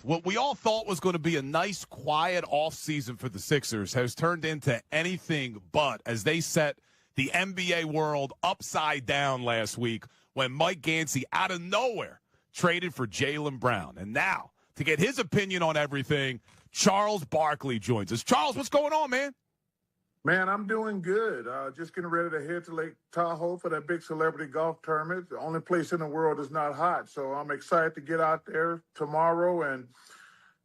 What we all thought was going to be a nice, quiet offseason for the Sixers has turned into anything but, as they set the NBA world upside down last week when Mike Gansey, out of nowhere, traded for Jaylen Brown. And now, to get his opinion on everything, Charles Barkley joins us. Charles, what's going on, man? Man, I'm doing good. Just getting ready to head to Lake Tahoe for that big celebrity golf tournament. The only place in the world that's not hot. So I'm excited to get out there tomorrow and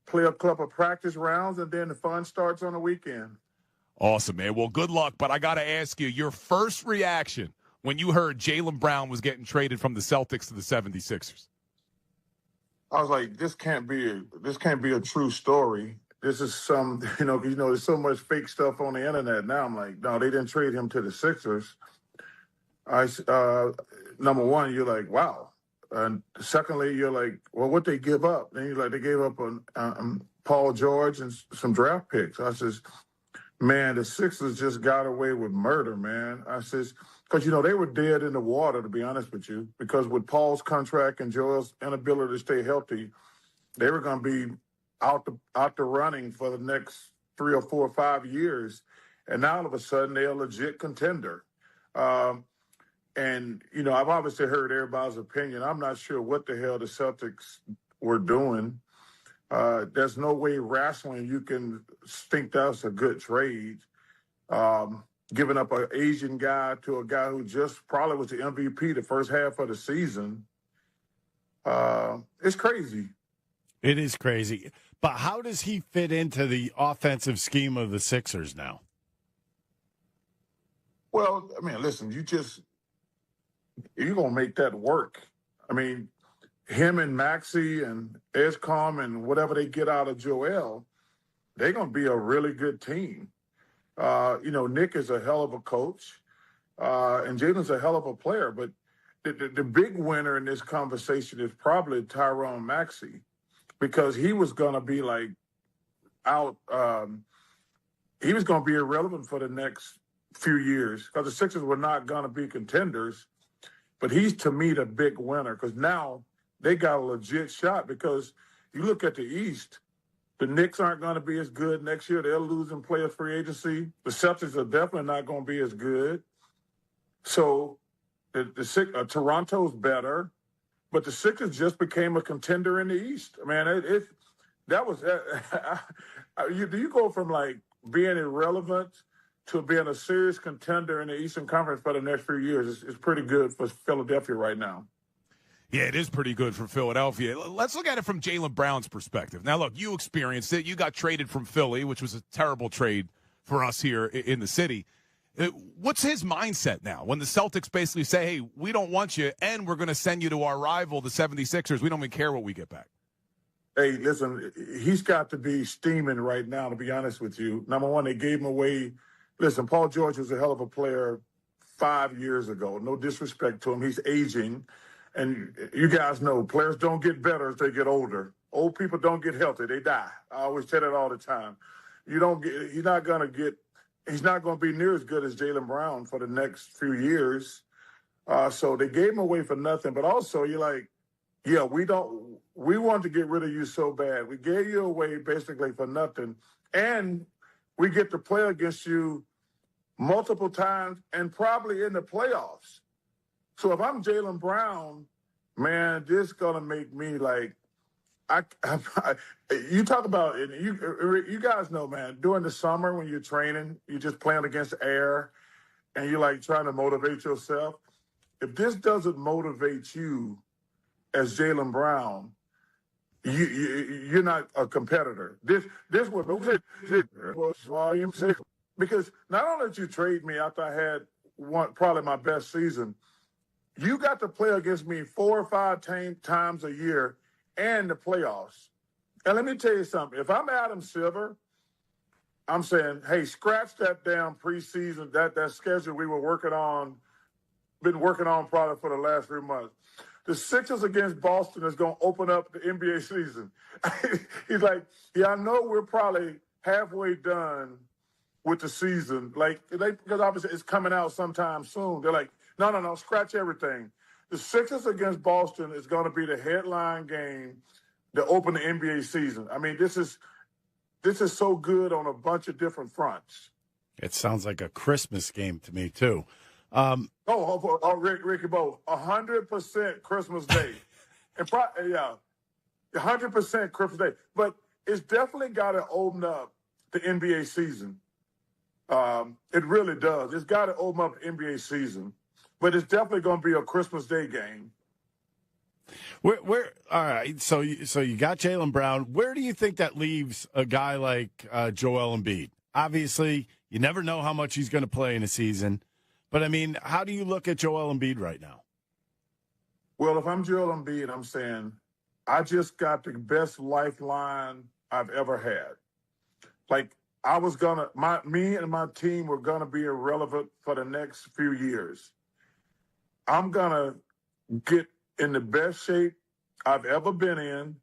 play a couple of practice rounds, and then the fun starts on the weekend. Awesome, man. Well, good luck. But I got to ask you, your first reaction when you heard Jaylen Brown was getting traded from the Celtics to the 76ers? I was like, this can't be a true story. This is some, there's so much fake stuff on the internet now. I'm like, no, they didn't trade him to the Sixers. Number one, you're like, wow. And secondly, you're like, well, what they give up? And you're like, they gave up on Paul George and some draft picks. I says, man, the Sixers just got away with murder, man. I says, because, they were dead in the water, to be honest with you, because with Paul's contract and Joel's inability to stay healthy, they were going to be out the running for the next 3 or 4 or 5 years. And now all of a sudden they're a legit contender. And, I've obviously heard everybody's opinion. I'm not sure what the hell the Celtics were doing. There's no way rationally you can think that's a good trade. Giving up an Asian guy to a guy who just probably was the MVP the first half of the season. It's crazy. It is crazy. But how does he fit into the offensive scheme of the Sixers now? Well, I mean, listen, you're going to make that work. I mean, him and Maxey and Escom and whatever they get out of Joel, they're going to be a really good team. Nick is a hell of a coach, and Jalen's a hell of a player. But the big winner in this conversation is probably Tyrone Maxey, because he was going to be out. He was going to be irrelevant for the next few years because the Sixers were not going to be contenders. But he's, to me, the big winner, because now they got a legit shot. Because you look at the East, the Knicks aren't going to be as good next year. They're losing players free agency. The Celtics are definitely not going to be as good. So Toronto's better, but the Sixers just became a contender in the East. Man, you go from being irrelevant to being a serious contender in the Eastern Conference for the next few years. It's pretty good for Philadelphia right now. Yeah, it is pretty good for Philadelphia. Let's look at it from Jaylen Brown's perspective. Now, look, you experienced it. You got traded from Philly, which was a terrible trade for us here in the city. What's his mindset now when the Celtics basically say, hey, we don't want you, and we're going to send you to our rival, the 76ers. We don't even care what we get back. Hey, listen, he's got to be steaming right now, to be honest with you. Number one, they gave him away. Listen, Paul George was a hell of a player 5 years ago. No disrespect to him. He's aging. And you guys know players don't get better as they get older. Old people don't get healthy. They die. I always say that all the time. He's not going to be near as good as Jaylen Brown for the next few years. So they gave him away for nothing. But also you're like, yeah, we wanted to get rid of you so bad. We gave you away basically for nothing. And we get to play against you multiple times and probably in the playoffs. So if I'm Jaylen Brown, man, this is going to make me you talk about it. You guys know, man, during the summer when you're training, you're just playing against air and you're trying to motivate yourself. If this doesn't motivate you as Jaylen Brown, you're not a competitor. This was volume 6. Because not only did you trade me after I had probably my best season, you got to play against me 4 or 5 times a year and the playoffs. And let me tell you something. If I'm Adam Silver, I'm saying, hey, scratch that damn preseason, that schedule we were been working on probably for the last 3 months. The Sixers against Boston is going to open up the NBA season. He's like, yeah, I know we're probably halfway done with the season. Because obviously it's coming out sometime soon. They're like, no, scratch everything. The Sixers against Boston is going to be the headline game. to open the NBA season. I mean, this is so good on a bunch of different fronts. It sounds like a Christmas game to me, too. Ricky Bo, 100% Christmas Day. And 100% Christmas Day. But it's definitely got to open up the NBA season. It really does. It's got to open up the NBA season. But it's definitely going to be a Christmas Day game. Where all right, so you got Jaylen Brown. Where do you think that leaves a guy like Joel Embiid? Obviously, you never know how much he's going to play in a season. But, I mean, how do you look at Joel Embiid right now? Well, if I'm Joel Embiid, I'm saying I just got the best lifeline I've ever had. Like, me and my team were going to be irrelevant for the next few years. I'm going to get in the best shape I've ever been in.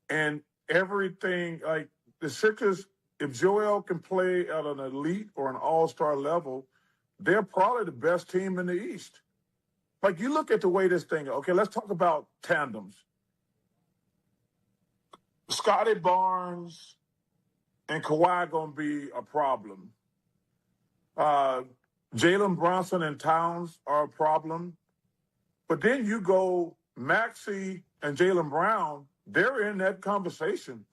And everything, like the Sixers, if Joel can play at an elite or an all-star level, they're probably the best team in the East. Like, you look at the way this thing, okay, let's talk about tandems. Scotty Barnes and Kawhi going to be a problem. Jalen Brunson and Towns are a problem. But then you go Maxey and Jaylen Brown, they're in that conversation.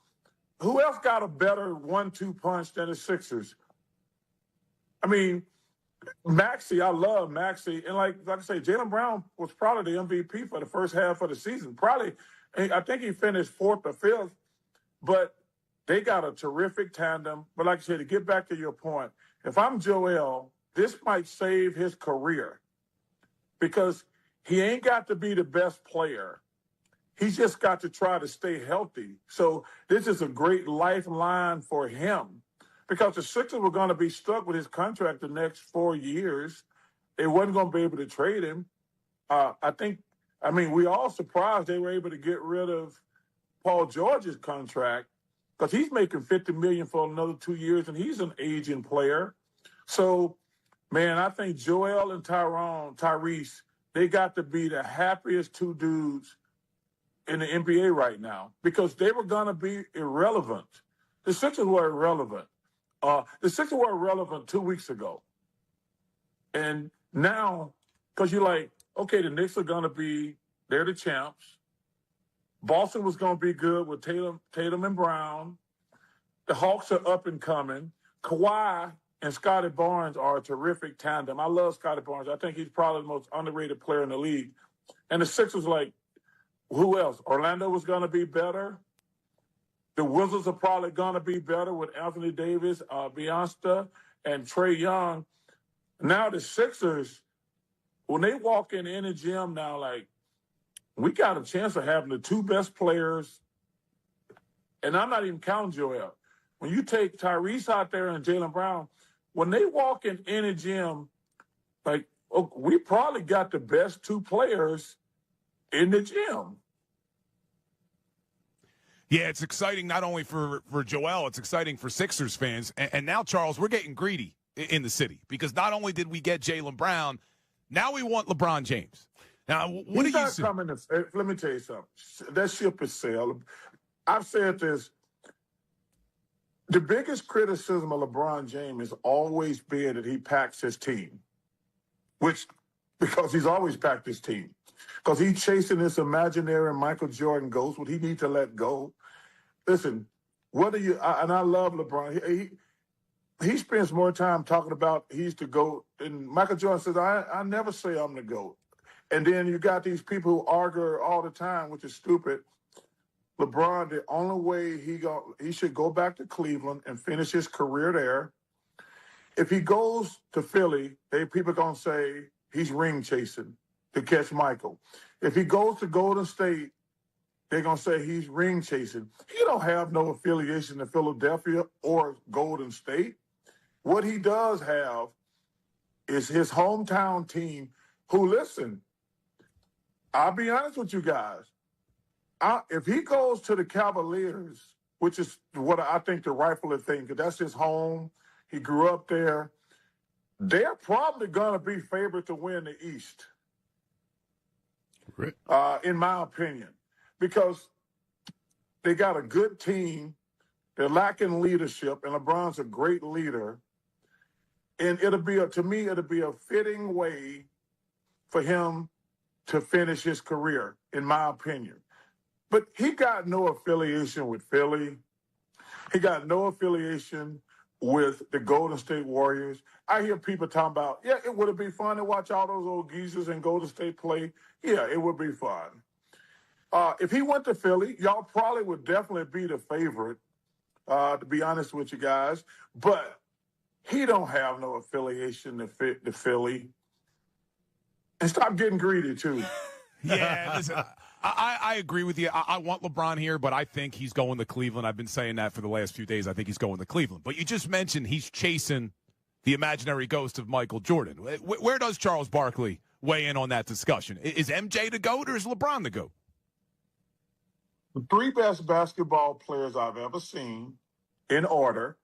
Who else got a better 1-2 punch than the Sixers? I mean, Maxey, I love Maxey. And like I say, Jaylen Brown was probably the MVP for the first half of the season. Probably, I think he finished 4th or 5th. But they got a terrific tandem. But like I said, to get back to your point, if I'm Joel, this might save his career because he ain't got to be the best player. He's just got to try to stay healthy. So this is a great lifeline for him because the Sixers were going to be stuck with his contract the next 4 years. They wasn't going to be able to trade him. We all surprised they were able to get rid of Paul George's contract because he's making $50 million for another 2 years, and he's an aging player. So, man, I think Joel and Tyrese, they got to be the happiest two dudes in the NBA right now because they were going to be irrelevant. The Sixers were irrelevant. The Sixers were irrelevant 2 weeks ago. And now, because you're like, okay, the Knicks are going to be, they're the champs. Boston was going to be good with Tatum and Brown. The Hawks are up and coming. Kawhi and Scotty Barnes are a terrific tandem. I love Scotty Barnes. I think he's probably the most underrated player in the league. And the Sixers, like, who else? Orlando was going to be better. The Wizards are probably going to be better with Anthony Davis, Beyonce, and Trae Young. Now the Sixers, when they walk in any gym now, like, we got a chance of having the two best players. And I'm not even counting Joel. When you take Tyrese out there and Jaylen Brown, when they walk in any gym, like, we probably got the best two players in the gym. Yeah, it's exciting not only for Joel, it's exciting for Sixers fans. And now, Charles, we're getting greedy in the city because not only did we get Jaylen Brown, now we want LeBron James. Now, what do you see? Let me tell you something. That ship is sailed. I've said this. The biggest criticism of LeBron James has always been that he packs his team, because he's always packed his team. Because he's chasing this imaginary Michael Jordan ghost, what he needs to let go. Listen, and I love LeBron. He spends more time talking about he's the GOAT. And Michael Jordan says, I never say I'm the GOAT. And then you got these people who argue all the time, which is stupid. LeBron, the only way he should go back to Cleveland and finish his career there. If he goes to Philly, people are going to say he's ring chasing to catch Michael. If he goes to Golden State, they're going to say he's ring chasing. He don't have no affiliation to Philadelphia or Golden State. What he does have is his hometown team who, listen, I'll be honest with you guys. If he goes to the Cavaliers, which is what I think the rightful thing, because that's his home, he grew up there, they're probably going to be favored to win the East, in my opinion. Because they got a good team. They're lacking leadership, and LeBron's a great leader. And to me, it'll be a fitting way for him to finish his career, in my opinion. But he got no affiliation with Philly. He got no affiliation with the Golden State Warriors. I hear people talking about, yeah, it would be fun to watch all those old geezers in Golden State play. Yeah, it would be fun. If he went to Philly, y'all probably would definitely be the favorite, to be honest with you guys. But he don't have no affiliation to Philly. And stop getting greedy, too. Yeah, listen, I agree with you. I want LeBron here, but I think he's going to Cleveland. I've been saying that for the last few days. I think he's going to Cleveland. But you just mentioned he's chasing the imaginary ghost of Michael Jordan. Where does Charles Barkley weigh in on that discussion? Is MJ the GOAT or is LeBron the GOAT? The three best basketball players I've ever seen, in order,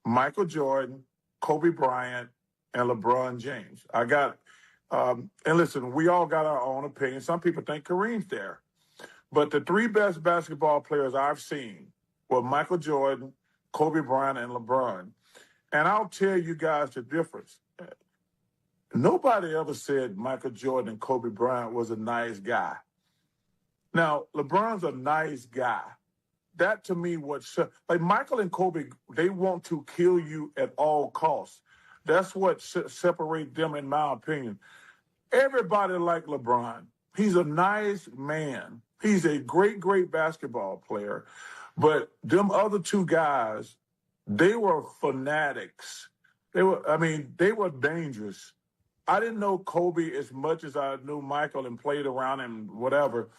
Michael Jordan, Kobe Bryant, and LeBron James. And listen, we all got our own opinion. Some people think Kareem's there. But the three best basketball players I've seen were Michael Jordan, Kobe Bryant, and LeBron. And I'll tell you guys the difference. Nobody ever said Michael Jordan and Kobe Bryant was a nice guy. Now, LeBron's a nice guy. That, to me, like Michael and Kobe, they want to kill you at all costs. That's what separates them, in my opinion. Everybody like LeBron. He's a nice man. He's a great, great basketball player. But them other two guys, they were fanatics. They were dangerous. I didn't know Kobe as much as I knew Michael and played around him, whatever.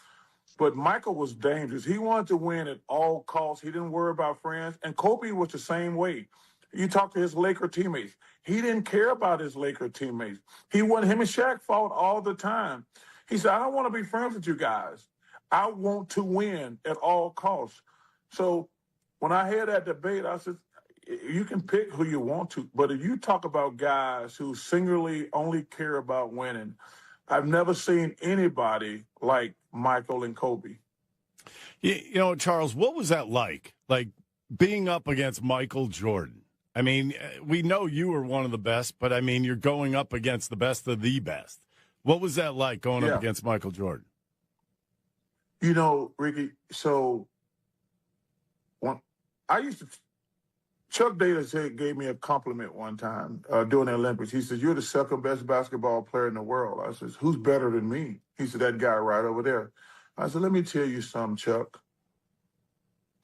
But Michael was dangerous. He wanted to win at all costs. He didn't worry about friends. And Kobe was the same way. You talk to his Laker teammates. He didn't care about his Laker teammates. Him and Shaq fought all the time. He said, I don't want to be friends with you guys. I want to win at all costs. So when I had that debate, I said, you can pick who you want to, but if you talk about guys who singularly only care about winning, I've never seen anybody like Michael and Kobe. You know, Charles, what was that like? Like being up against Michael Jordan? I mean, we know you were one of the best, but I mean, you're going up against the best of the best. What was that like going up against Michael Jordan? You know, Ricky, so when I used to, Chuck Davis gave me a compliment one time during the Olympics. He says, you're the second best basketball player in the world. I says, who's better than me? He said, that guy right over there. I said, let me tell you something, Chuck.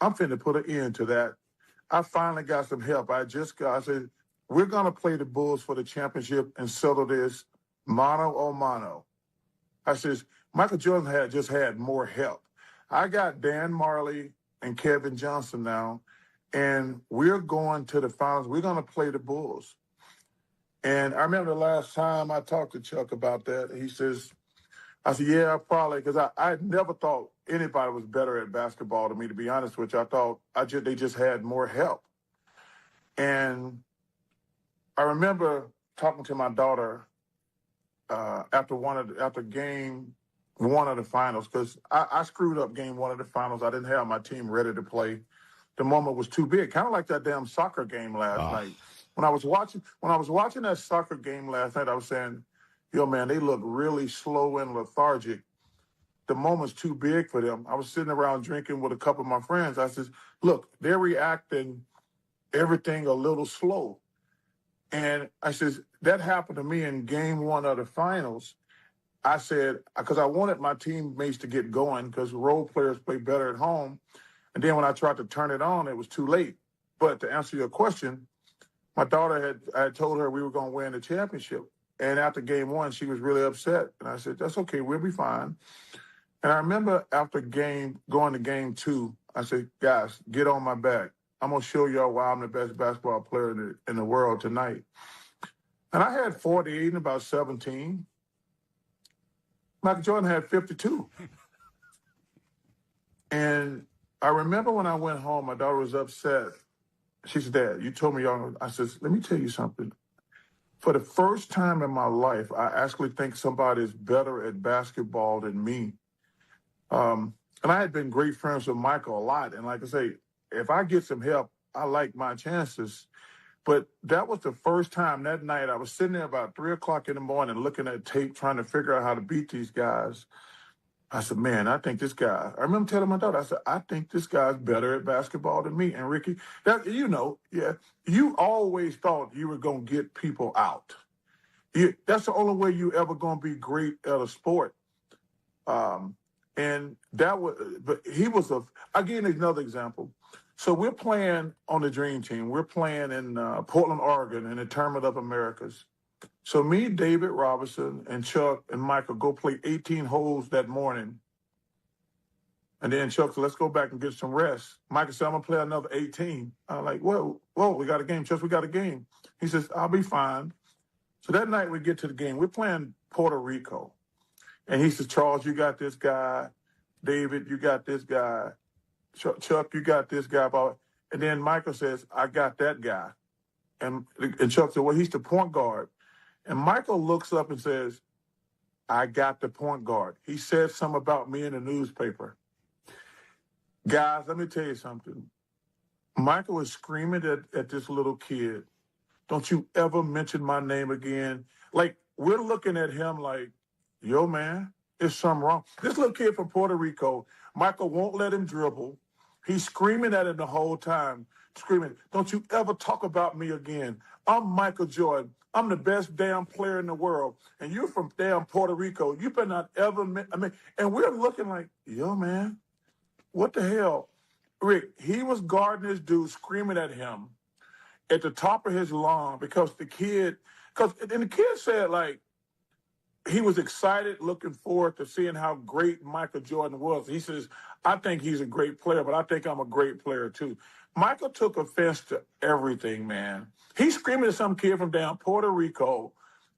I'm finna put an end to that. I finally got some help. I said, we're going to play the Bulls for the championship and settle this mano a mano. I says, Michael Jordan had more help. I got Dan Marley and Kevin Johnson now, and we're going to the finals. We're going to play the Bulls. And I remember the last time I talked to Chuck about that, he says, I said, yeah, probably, because I never thought anybody was better at basketball than me, to be honest with you. I thought they just had more help. And I remember talking to my daughter after game one of the finals, because I screwed up game one of the finals. I didn't have my team ready to play. The moment was too big, kind of like that damn soccer game last night. When I was watching that soccer game last night, I was saying, yo, man, they look really slow and lethargic. The moment's too big for them. I was sitting around drinking with a couple of my friends. I said, look, they're reacting everything a little slow. And I said, that happened to me in game one of the finals. I said, because I wanted my teammates to get going because role players play better at home. And then when I tried to turn it on, it was too late. But to answer your question, my daughter I had told her we were going to win the championship. And after game one, she was really upset. And I said, that's okay, we'll be fine. And I remember after going to game two, I said, guys, get on my back. I'm going to show y'all why I'm the best basketball player in the world tonight. And I had 48 and about 17. Michael Jordan had 52. And I remember when I went home, my daughter was upset. She said, Dad, you told me y'all. I said, let me tell you something. For the first time in my life, I actually think somebody is better at basketball than me. and I had been great friends with Michael a lot. And like I say, if I get some help, I like my chances. But that was the first time that night I was sitting there about 3 o'clock in the morning looking at tape, trying to figure out how to beat these guys. I said, man, I think this guy, I remember telling my daughter, I said, I think this guy's better at basketball than me. And Ricky, that, you always thought you were going to get people out. That's the only way you ever going to be great at a sport. And that was, but I'll give you another example. So we're playing on the Dream Team. We're playing in Portland, Oregon in the Tournament of Americas. So me, David Robinson, and Chuck and Michael go play 18 holes that morning. And then Chuck said, let's go back and get some rest. Michael said, I'm going to play another 18. I'm like, whoa, we got a game. Chuck, we got a game. He says, I'll be fine. So that night we get to the game. We're playing Puerto Rico. And he says, Charles, you got this guy. David, you got this guy. Chuck, you got this guy. And then Michael says, I got that guy. And Chuck said, well, he's the point guard. And Michael looks up and says, I got the point guard. He said something about me in the newspaper. Guys, let me tell you something. Michael was screaming at this little kid, don't you ever mention my name again. Like, we're looking at him like, yo, man, there's something wrong. This little kid from Puerto Rico, Michael won't let him dribble. He's screaming at him the whole time, screaming, don't you ever talk about me again. I'm Michael Jordan. I'm the best damn player in the world. And you're from damn Puerto Rico. You better not ever, and we're looking like, yo, man, what the hell? Rick, he was guarding this dude, screaming at him at the top of his lungs and the kid said, like, he was excited, looking forward to seeing how great Michael Jordan was. He says, I think he's a great player, but I think I'm a great player too. Michael took offense to everything, man. He's screaming at some kid from down Puerto Rico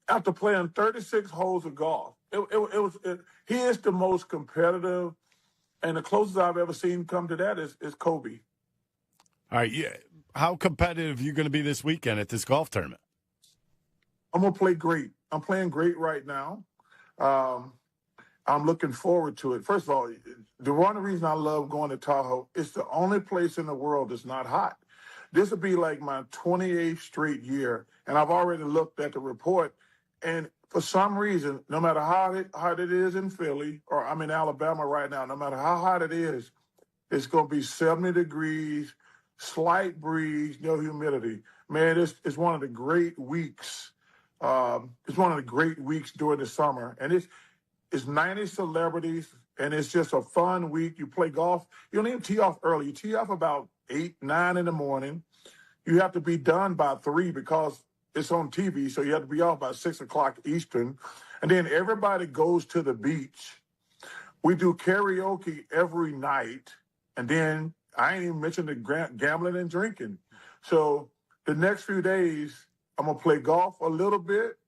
after playing 36 holes of golf. He is the most competitive, and the closest I've ever seen come to that is Kobe. All right, yeah. How competitive are you going to be this weekend at this golf tournament? I'm going to play great. I'm playing great right now. I'm looking forward to it. First of all, the one reason I love going to Tahoe, it's the only place in the world that's not hot. This will be like my 28th straight year, and I've already looked at the report, and for some reason, no matter how hot it is in Philly, or I'm in Alabama right now, no matter how hot it is, it's going to be 70 degrees, slight breeze, no humidity. Man, it's one of the great weeks. It's one of the great weeks during the summer, and it's 90 celebrities, and it's just a fun week. You play golf. You don't even tee off early. You tee off about 8, 9 in the morning. You have to be done by 3 because it's on TV, so you have to be off by 6 o'clock Eastern. And then everybody goes to the beach. We do karaoke every night, and then I ain't even mentioned the gambling and drinking. So the next few days, I'm going to play golf a little bit.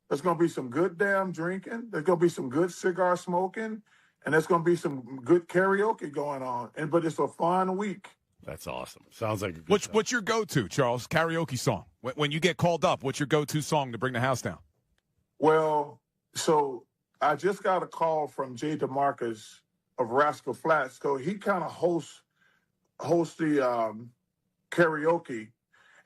There's going to be some good damn drinking. There's going to be some good cigar smoking. And there's going to be some good karaoke going on. But it's a fun week. That's awesome. Sounds like a good time. What's your go-to, Charles, karaoke song? When you get called up, what's your go-to song to bring the house down? Well, so I just got a call from Jay DeMarcus of Rascal Flatts. So he kind of hosts the karaoke.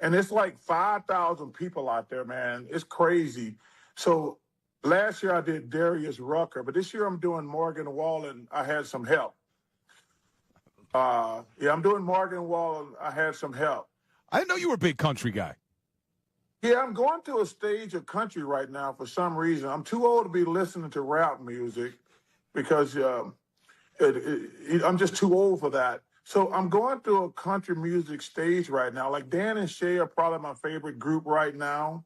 And it's like 5,000 people out there, man. It's crazy. So last year I did Darius Rucker, but this year I'm doing Morgan Wallen. I had some help. I'm doing Morgan Wallen. I had some help. I didn't know you were a big country guy. Yeah, I'm going through a stage of country right now for some reason. I'm too old to be listening to rap music because I'm just too old for that. So I'm going through a country music stage right now. Like Dan and Shay are probably my favorite group right now.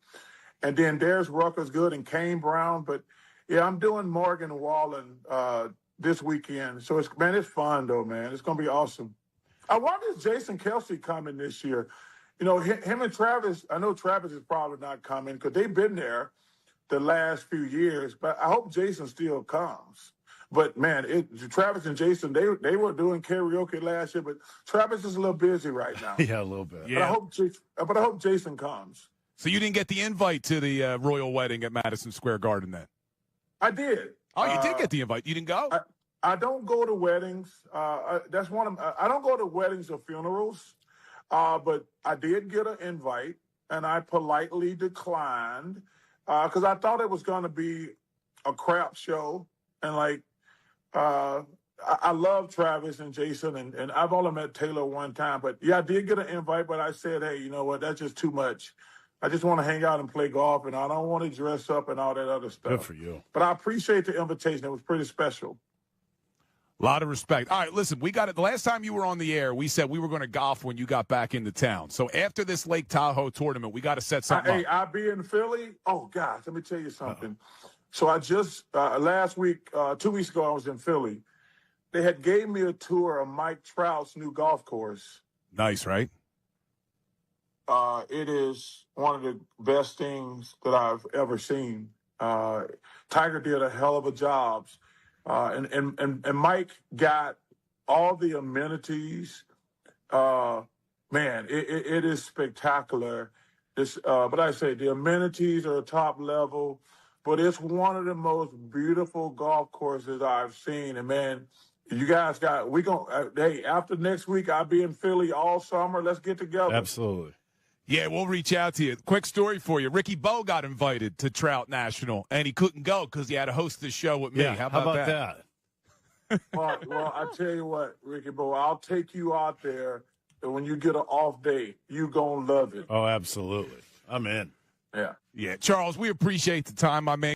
And then Darius Rucker's good and Kane Brown. But, yeah, I'm doing Morgan Wallen this weekend. So, it's fun, though, man. It's going to be awesome. I wonder if Jason Kelsey coming this year. You know, him and Travis, I know Travis is probably not coming because they've been there the last few years. But I hope Jason still comes. But, man, Travis and Jason, they were doing karaoke last year, but Travis is a little busy right now. Yeah, a little bit. Yeah. But I hope Jason comes. So you didn't get the invite to the royal wedding at Madison Square Garden then? I did. Oh, you did get the invite. You didn't go? I don't go to weddings. That's one of I don't go to weddings or funerals. But I did get an invite, and I politely declined because I thought it was going to be a crap show. And I love Travis and Jason, and I've only met Taylor one time. But yeah, I did get an invite, but I said, hey, you know what? That's just too much. I just want to hang out and play golf, and I don't want to dress up and all that other stuff. Good for you. But I appreciate the invitation. It was pretty special. A lot of respect. All right, listen, we got it. The last time you were on the air, we said we were going to golf when you got back into town. So after this Lake Tahoe tournament, we got to set something up. Hey, I'll be in Philly. Oh, gosh, let me tell you something. So I just, last week, 2 weeks ago, I was in Philly. They had gave me a tour of Mike Trout's new golf course. Nice, right? It is one of the best things that I've ever seen. Tiger did a hell of a job. And Mike got all the amenities. Man, it is spectacular. But I say the amenities are top level, but it's one of the most beautiful golf courses I've seen. And man, you guys hey, after next week, I'll be in Philly all summer. Let's get together. Absolutely. Yeah, we'll reach out to you. Quick story for you. Ricky Bo got invited to Trout National, and he couldn't go because he had to host the show with me. Yeah, How about that? Well, I tell you what, Ricky Bo, I'll take you out there, and when you get an off day, you gonna love it. Oh, absolutely. I'm in. Yeah. Yeah, Charles, we appreciate the time, my man.